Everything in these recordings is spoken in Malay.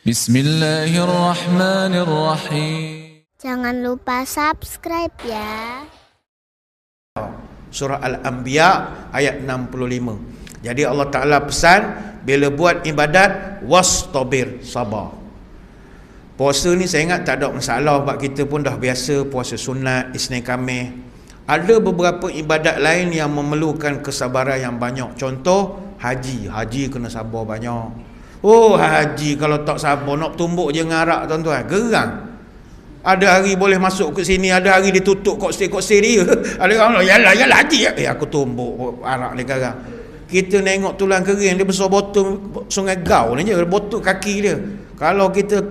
Bismillahirrahmanirrahim. Jangan lupa subscribe ya. Surah Al-Anbiya ayat 65. Jadi Allah Ta'ala pesan, bila buat ibadat, wastabir, sabar. Puasa ni saya ingat tak ada masalah, sebab kita pun dah biasa puasa sunat, Isnin Khamis. Ada beberapa ibadat lain yang memerlukan kesabaran yang banyak. Contoh haji. Haji kena sabar banyak. Oh, haji kalau tak sabar nak tumbuk je ngarak tuan-tuan, gerang. Ada hari boleh masuk ke sini, ada hari ditutup koksir dia. Ada orang yalah haji. Aku tumbuk arak dia garang. Kita nengok tulang kering dia besar botol Sungai Gau ni je, botol kaki dia. Kalau kita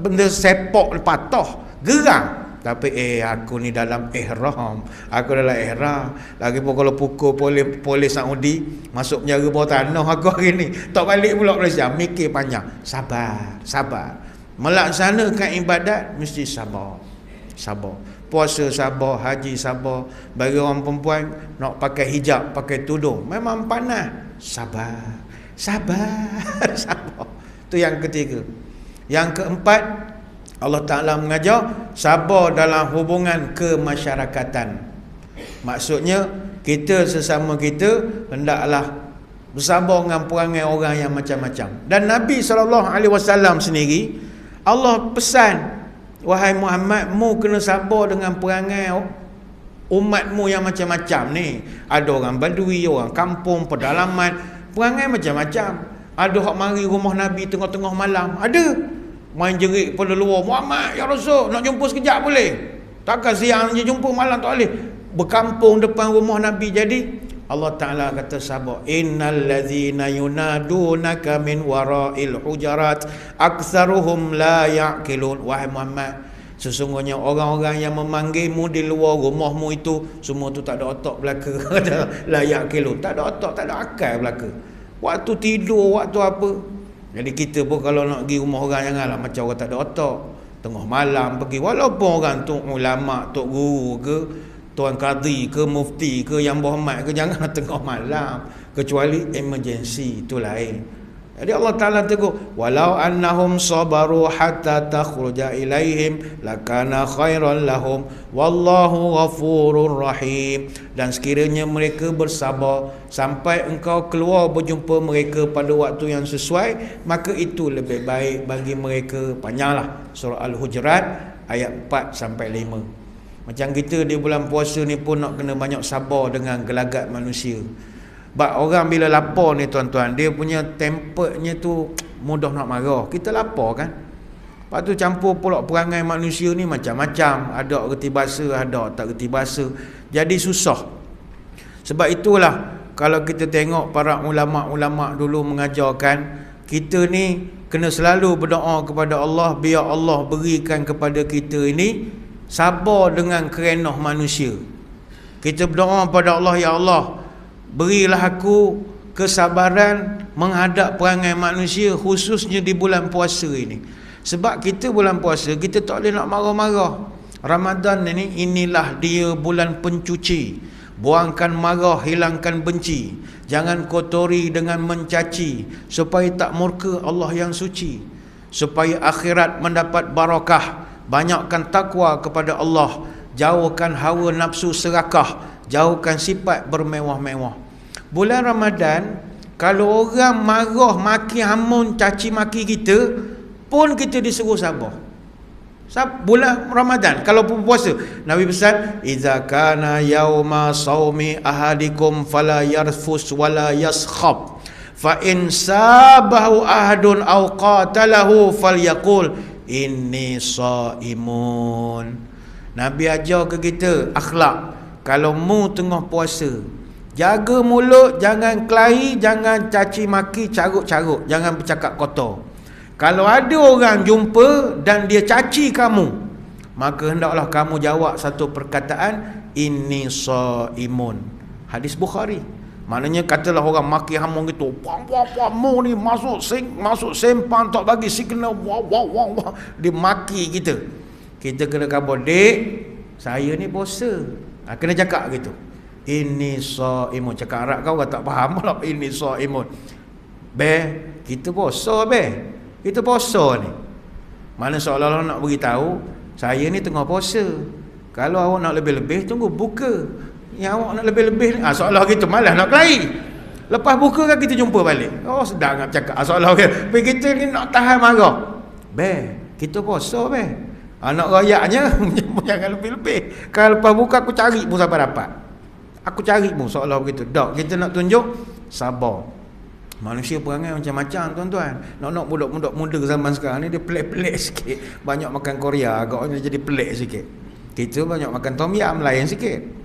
benda sepak patah, gerang. Tapi aku ni dalam ihram. Aku dalam ihram. Lagipun kalau pukul polis Saudi, masuk penjara bawah tanah aku hari ni. Tak balik pula Malaysia, mikir panjang. Sabar. Melaksanakan ibadat mesti sabar. Puasa sabar, haji sabar. Bagi orang perempuan nak pakai hijab, pakai tudung, memang panas. Sabar. Itu yang ketiga. Yang keempat, Allah Ta'ala mengajar sabar dalam hubungan kemasyarakatan. Maksudnya kita sesama kita hendaklah bersabar dengan perangai orang yang macam-macam. Dan Nabi SAW sendiri, Allah pesan, wahai Muhammad, mu kena sabar dengan perangai umatmu yang macam-macam ni. Ada orang badui, orang kampung, pedalaman, perangai macam-macam. Ada hak mari rumah Nabi tengah-tengah malam, ada main jerit pada luar, Muhammad ya Rasul, nak jumpa sekejap boleh? Takkan siang je jumpa, malam tak boleh. Berkampung depan rumah Nabi. Jadi Allah Ta'ala kata sabar. Innal ladzina yunadunaka min wara'il hujarat aktsaruhum la ya'qilun. Wahai Muhammad, sesungguhnya orang-orang yang memanggilmu di luar rumahmu itu, semua tu tak ada otak belaka. La ya'qilun, tak ada otak, tak ada akal belaka. Waktu tidur, waktu apa. Jadi kita pun kalau nak pergi rumah orang, janganlah macam orang tak ada otak. Tengah malam pergi, walaupun orang tu ulama, tok guru ke, tuan qadhi ke, mufti ke, yang berhormat ke, jangan tengah malam. Kecuali emergency, itu lain. Jadi Allah Ta'ala tegur, walau annahum sabaru hatta takhruja ilaihim lakana khairan lahum wallahu ghafurur rahim. Dan sekiranya mereka bersabar sampai engkau keluar berjumpa mereka pada waktu yang sesuai, maka itu lebih baik bagi mereka. Panjanglah surah Al-Hujurat ayat 4 sampai 5. Macam kita di bulan puasa ni pun nak kena banyak sabar dengan gelagat manusia. Sebab orang bila lapar ni tuan-tuan, dia punya tempernya tu mudah nak marah. Kita lapar kan. Lepas tu campur pula perangai manusia ni macam-macam. Ada reti bahasa, ada tak reti bahasa. Jadi susah. Sebab itulah kalau kita tengok para ulama-ulama dulu mengajarkan, kita ni kena selalu berdoa kepada Allah, biar Allah berikan kepada kita ini sabar dengan kerenah manusia. Kita berdoa pada Allah, ya Allah, berilah aku kesabaran menghadap perangai manusia, khususnya di bulan puasa ini. Sebab kita bulan puasa, kita tak boleh nak marah-marah. Ramadan ini, inilah dia bulan pencuci. Buangkan marah, hilangkan benci. Jangan kotori dengan mencaci, supaya tak murka Allah yang suci. Supaya akhirat mendapat barakah. Banyakkan takwa kepada Allah. Jauhkan hawa nafsu serakah. Jauhkan sifat bermewah-mewah. Bulan Ramadan, kalau orang marah, maki, hamun, caci maki kita, pun kita disuruh sabar. Bulan Ramadan, kalau puasa, Nabi pesan, iza kana yauma saumi ahadikum fala yarfus wala yaskhab, fa in sabahu ahadun aw qatalahu falyaqul inni shaimun. Nabi ajar ke kita akhlak. Kalau mu tengah puasa, jaga mulut, jangan kelahi, jangan caci maki, carut-carut, jangan bercakap kotor. Kalau ada orang jumpa dan dia caci kamu, maka hendaklah kamu jawab satu perkataan, inni shaimun. Hadis Bukhari. Maknanya katalah orang maki hamun gitu, puang mu ni masuk sempang tak bagi signal, wah. Dia maki kita. Kita kena khabar, dek, saya ni puasa. Kena cakap gitu. Inni shaimun. Cakap Arab kau tak faham lah. Inni shaimun. Be, kita puasa be. Kita puasa ni. Mana seolah-olah nak beritahu, saya ni tengah puasa. Kalau awak nak lebih-lebih, tunggu buka. Yang awak nak lebih-lebih ni, seolah gitu, malas nak kelahi. Lepas buka kan kita jumpa balik. Oh, sedap nak cakap. Seolah kita ni nak tahan marah. Kita puasa nak rayaknya jangan lebih-lebih. Kalau lepas buka aku cari pun sampai dapat. Aku cari pun seolah begitu. Tak, kita nak tunjuk sabar. Manusia perangai macam-macam tuan-tuan. Nak budak-budak muda zaman sekarang ni dia pelik-pelik sikit. Banyak makan Korea, agaknya jadi pelik sikit. Kita banyak makan tom yam, lain sikit.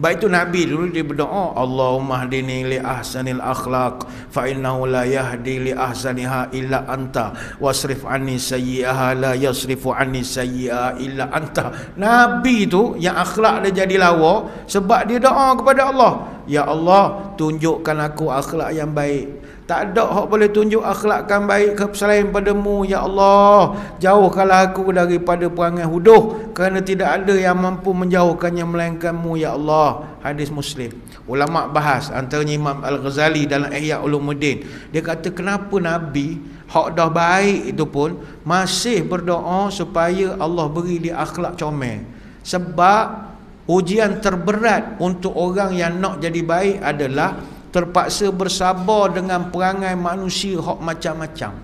Baik itu Nabi dulu dia berdoa, Allahumma hdini li ahsanil akhlaq fa innahu la yahdi li ahsaniha illa anta wasrif anni sayyi'aha la yasrifu anni sayyi'a illa anta. Nabi tu yang akhlak dia jadi lawa sebab dia doa kepada Allah, ya Allah, tunjukkan aku akhlak yang baik. Tak ada hak boleh tunjuk akhlakkan baik selain padamu, ya Allah. Jauhkanlah aku daripada perangai huduh, kerana tidak ada yang mampu menjauhkannya melainkanmu, ya Allah. Hadis Muslim. Ulama bahas, antaranya Imam Al-Ghazali dalam Ihya Ulumuddin. Dia kata kenapa Nabi hak dah baik itu pun masih berdoa supaya Allah beri dia akhlak comel. Sebab ujian terberat untuk orang yang nak jadi baik adalah terpaksa bersabar dengan perangai manusia hak macam-macam.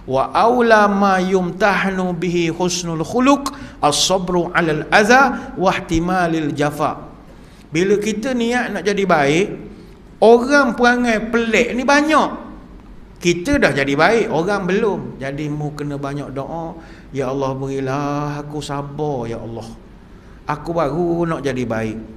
Wa aula ma yumtahnu bihi husnul khuluq as-sabru 'alal adha wa ihtimalil jafa. Bila kita niat nak jadi baik, orang perangai pelik ni banyak. Kita dah jadi baik, orang belum. Jadi mu kena banyak doa, ya Allah berilah aku sabar, ya Allah. Aku baru nak jadi baik.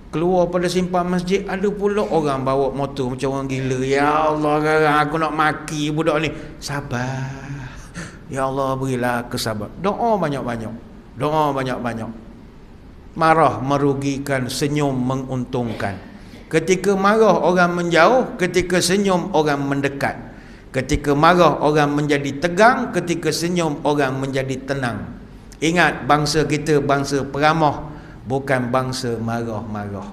Keluar pada simpang masjid, ada pula orang bawa motor macam orang gila. Ya Allah, aku nak maki budak ni. Sabar. Ya Allah, berilah kesabar. Doa banyak-banyak. Doa banyak-banyak. Marah merugikan, senyum menguntungkan. Ketika marah orang menjauh, ketika senyum orang mendekat. Ketika marah orang menjadi tegang, ketika senyum orang menjadi tenang. Ingat, bangsa kita bangsa peramah, bukan bangsa marah-marah.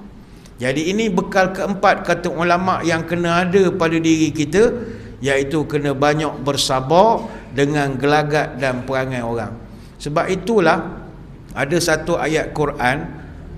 Jadi ini bekal keempat kata ulama yang kena ada pada diri kita, iaitu kena banyak bersabar dengan gelagat dan perangai orang. Sebab itulah ada satu ayat Quran.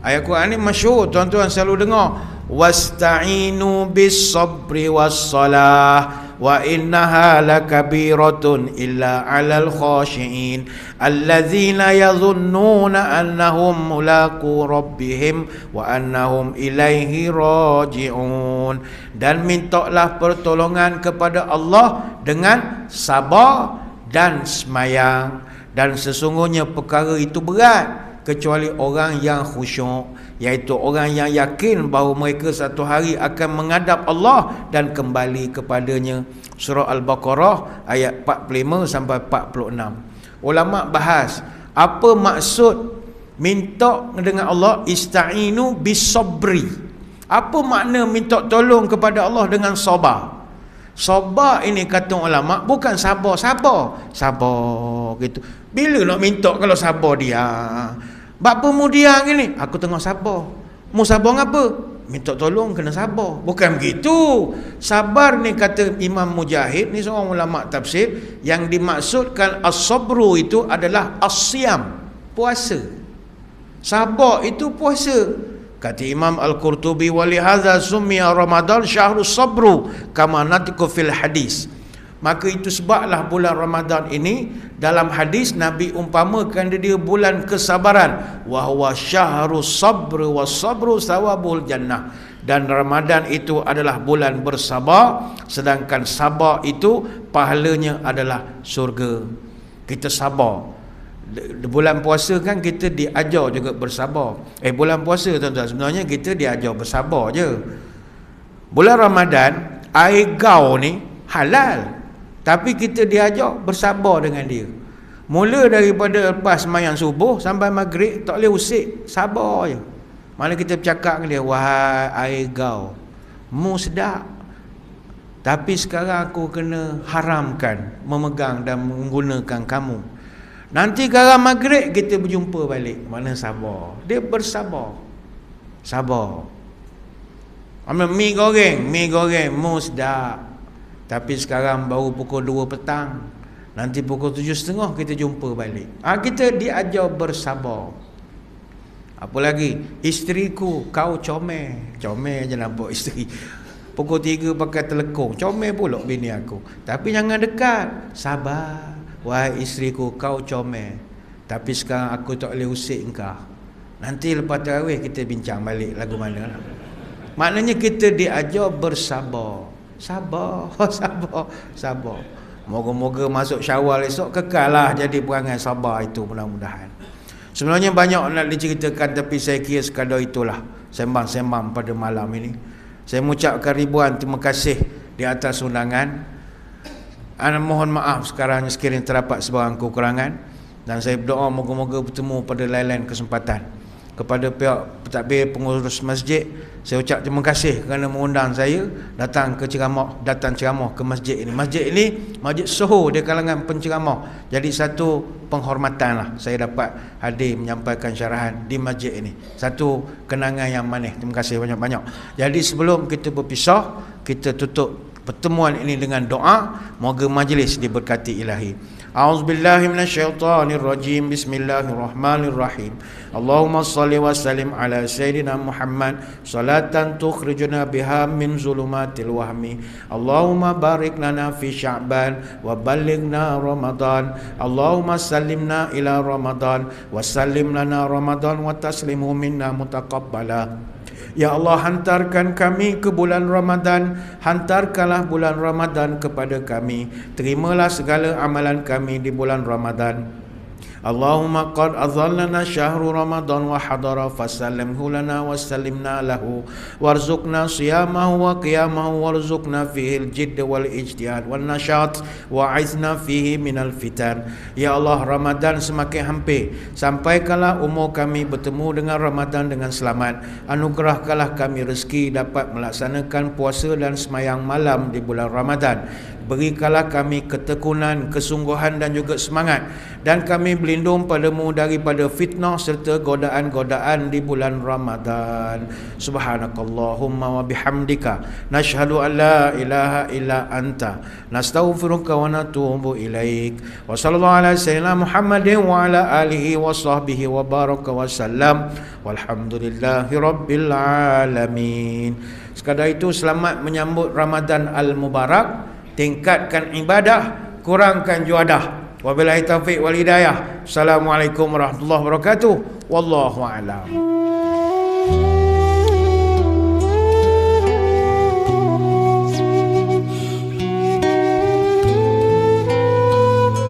Ayat Quran ni masyhur, tuan-tuan selalu dengar. Wasta'inu bis sabri was salah wa innaha lakabiratun illa 'alal khashiin allazina yadhunnuna annahum mulaqu rabbihim wa annahum ilaihi raji'un. Dan mintalah pertolongan kepada Allah dengan sabar dan semayang, dan sesungguhnya perkara itu berat kecuali orang yang khusyuk, iaitu orang yang yakin bahawa mereka satu hari akan menghadap Allah dan kembali kepadanya. Surah Al-Baqarah ayat 45 sampai 46. Ulama bahas apa maksud minta dengan Allah, ista'inu bis sabri. Apa makna minta tolong kepada Allah dengan sabar? Sabar ini kata ulama bukan sabar gitu. Bila nak minta kalau sabar dia? Bapa mu dia gini, aku tengah sabar. Mu sabar ngapa? Minta tolong kena sabar. Bukan begitu. Sabar ni kata Imam Mujahid, ni seorang ulama tafsir, yang dimaksudkan as-sabru itu adalah as-siyam, puasa. Sabar itu puasa. Kata Imam Al-Qurtubi, wa lihadza summiya Ramadan syahrus sabru kama natiqu fil hadis. Maka itu sebablah bulan Ramadan ini dalam hadis Nabi umpamakan dia bulan kesabaran, wa huwa syahrus sabr was sabru sawabul jannah. Dan Ramadan itu adalah bulan bersabar, sedangkan sabar itu pahalanya adalah surga. Kita sabar. Bulan puasa kan kita diajar juga bersabar. Bulan puasa tuan-tuan, sebenarnya kita diajar bersabar je. Bulan Ramadan air gau ni halal, tapi kita diajar bersabar dengan dia. Mula daripada lepas sembahyang subuh sampai maghrib tak boleh usik, sabar je. Mana kita bercakap dengan dia, wahai air gau, mu sedap, tapi sekarang aku kena haramkan memegang dan menggunakan kamu. Nanti sekarang maghrib kita berjumpa balik. Mana sabar? Dia bersabar. Sabar. Ambil mi goreng mu sedap, tapi sekarang baru pukul 2 petang. Nanti pukul 7.30 kita jumpa balik. Kita diajar bersabar. Apa lagi? Isteriku kau comel. Comel je nampak isteri. Pukul 3 pakai telekong. Comel pula bini aku. Tapi jangan dekat. Sabar. Wahai isteriku kau comel. Tapi sekarang aku tak boleh usik engkau. Nanti lepas tarawih kita bincang balik lagu mana. Maknanya kita diajar bersabar. Sabar. Sabar. Moga-moga masuk Syawal esok kekallah jadi perangai sabar itu, mudah-mudahan. Sebenarnya banyak nak diceritakan, tapi saya kira sekadar itulah sembang-sembang pada malam ini. Saya mengucapkan ribuan terima kasih di atas undangan. Mohon maaf sekarang sekiranya terdapat sebarang kekurangan, dan saya berdoa moga-moga bertemu pada lain-lain kesempatan. Kepada pihak pentadbir pengurus masjid, saya ucap terima kasih kerana mengundang saya datang ceramah ke masjid ini. Masjid ini masjid Soho di kalangan penceramah. Jadi satu penghormatan lah saya dapat hadir menyampaikan syarahan di masjid ini. Satu kenangan yang manis. Terima kasih banyak-banyak. Jadi sebelum kita berpisah, kita tutup pertemuan ini dengan doa. Moga majlis diberkati ilahi. A'udzubillahi minasyaitonirrajim. Bismillahirrahmanirrahim. Allahumma salli wa sallim ala sayyidina Muhammad salatan tukhrijuna biha min zulumatil wahmi. Allahumma barik lana fi Sya'ban wa ballighna Ramadan. Allahumma sallimna ila Ramadan wa sallim lana Ramadan wa taslimu minna mutaqabbala. Ya Allah, hantarkan kami ke bulan Ramadan. Hantarkanlah bulan Ramadan kepada kami. Terimalah segala amalan kami di bulan Ramadan. Allahumma qad adhallana syahru Ramadan wa hadara fasallimhu lana wa sallimna lahu warzuqna siyamahu wa qiyamahu warzuqna fihi al-jidd wal ijtihad wan nashat wa aizna fihi minal fitan. Ya Allah, Ramadan semakin hampir. Sampaikanlah umur kami bertemu dengan Ramadan dengan selamat. Anugerahkanlah kami rezeki dapat melaksanakan puasa dan semayang malam di bulan Ramadan. Berikanlah kami ketekunan, kesungguhan dan juga semangat, dan kami berlindung padamu daripada fitnah serta godaan-godaan di bulan Ramadan. Subhanakallahumma wa bihamdika nashhadu an la ilaha illa anta nastaghfiruka wa natubu ilaik. Wa sallallahu ala sayyidina Muhammadin wa ala alihi wa sahbihi wa baraka wa sallam. Walhamdulillahi rabbil alamin. Sekadar itu, selamat menyambut Ramadan al-Mubarak. Tingkatkan ibadah, kurangkan juadah. Wabillahi taufiq wal hidayah. Assalamualaikum warahmatullahi wabarakatuh. Wallahu a'lam.